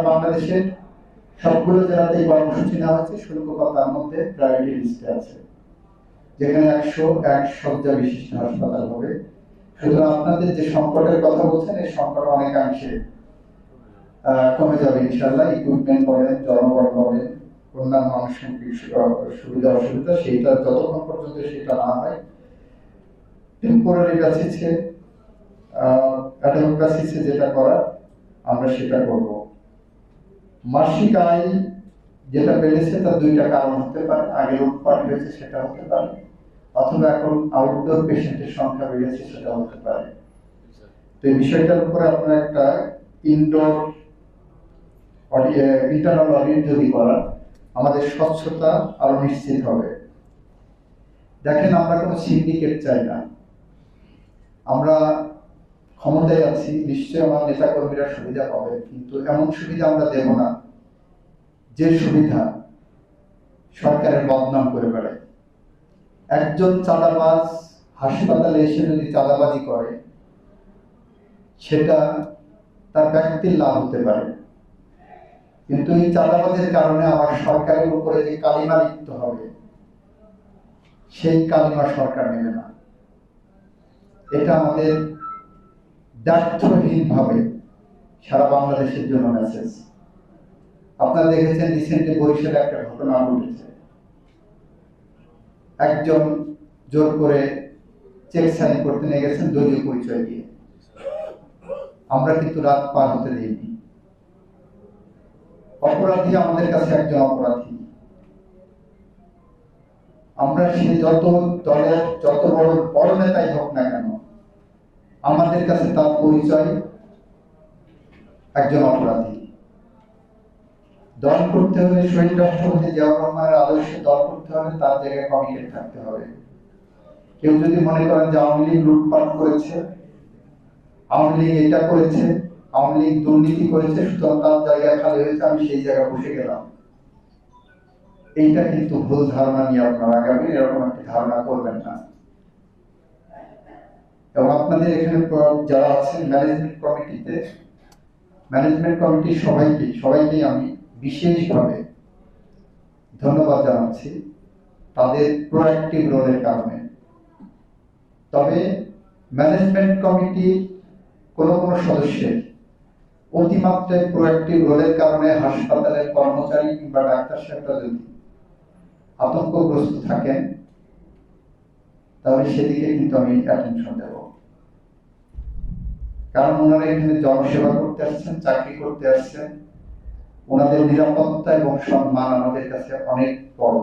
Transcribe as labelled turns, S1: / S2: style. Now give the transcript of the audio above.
S1: বাংলাদেশের সবগুলো জেলাতে কর্মসূচি নেওয়া হচ্ছে, শুল্ক তার মধ্যে প্রায়োরিটি লিস্টে আছে, যেখানে 101 শয্যা বিশিষ্ট হাসপাতাল হবে। সুতরাং আপনাদের যে সংকটের কথা বলছেন, এই সংকট অনেকাংশে কমে যাবে ইনশাআল্লাহ। ইকুইপমেন্ট বলেন, জনবল বলেন, অন্যান্য আনুষঙ্গিক সুবিধা অসুবিধা, সেইটা যতক্ষণ পর্যন্ত সেটা না হয়, টেম্পোরারি বেসিসে অ্যাডহক বেসিসে যেটা করার আমরা সেটা করব। মাসিক আয় যেটা বেড়েছে তার দুইটা কারণ হতে পারে, আগে লুটপাট হয়েছে সেটা হতে পারে, অথবা এখন আউটডোর পেশেন্টের সংখ্যা বেড়েছে সেটা হতে পারে। তো এই বিষয়টার উপরে আপনার একটা ইনডোর ইন্টারনাল অডিট যদি করা, আমাদের স্বচ্ছতা আরো নিশ্চিত হবে। দেখেন, আমরা কোনো সিন্ডিকেট চাই না। আমরা ক্ষমতায় আছি, নিশ্চয়ই আমার নেতা কর্মীরা সুবিধা পাবে, কিন্তু এমন সুবিধা আমরা দেব না যে সুবিধা সরকারের বদনাম করে বেড়ায়। একজন চাঁদাবাজ হাসপাতালে এসে যদি চাঁদাবাজি করে, সেটা তার ব্যক্তির লাভ হতে পারে, কিন্তু এই চাঁদাবাজের কারণে আমার সরকারের উপরে যে কালিমা লিপ্ত হবে, সেই কালিমা সরকার নেবে না। এটা আমাদের দায়িত্বহীন ভাবে সারা বাংলাদেশের জন্য মেসেজ। আপনারা দেখেছেন রিসেন্টলি বরিশালে একটা ঘটনা ঘটেছে, একজন জোর করে চেক সাইন করতে নিয়ে গেছেন দলীয় পরিচয় দিয়ে। আমরা কিন্তু রাত পার হতে দিইনি। অপরাধী আমাদের কাছে একজন অপরাধী। আমরা সে যত দলের যত বড় নেতাই হোক না কেন, আমাদের কাছে তার পরিচয় একজন অপরাধী। দল করতে হলে শহীদ রাষ্ট্রপতি জিয়াউর রহমানের আদর্শে দল করতে হলে তার জায়গায় কমিটেড থাকতে হবে। কেউ যদি মনে করেন যে আওয়ামী লীগ লুটপাট করেছে, আওয়ামী লীগ এটা করেছে, আওয়ামী লীগ দুর্নীতি করেছে, সুতরাং তার জায়গা খালি হয়েছে, আমি সেই জায়গায় বসে গেলাম, এইটা কিন্তু ভুল ধারণা নিয়ে আপনারা আগামী এরকম একটি ধারণা করবেন না। এবং আপনাদের এখানে যারা আছেন ম্যানেজমেন্ট কমিটির সবাইকে আমি বিশেষভাবে ধন্যবাদ জানাচ্ছি তাদের প্রোঅ্যাক্টিভ রোলের কারণে। তবে ম্যানেজমেন্ট কমিটির কোনো সদস্যের অতিমাত্রায় প্রোঅ্যাক্টিভ রোলের কারণে হাসপাতালের কর্মচারী কিংবা ডাক্তার সাহেবরা যদি আতঙ্কগ্রস্ত থাকেন, তাহলে সেদিকে কিন্তু আমি অ্যাটেনশন দেব। কারণ ওনারা এখানে জনসেবা করতে আসছেন, চাকরি করতে আসছেন, ওনাদের নিরাপত্তা এবং সম্মান আমাদের কাছে অনেক বড়।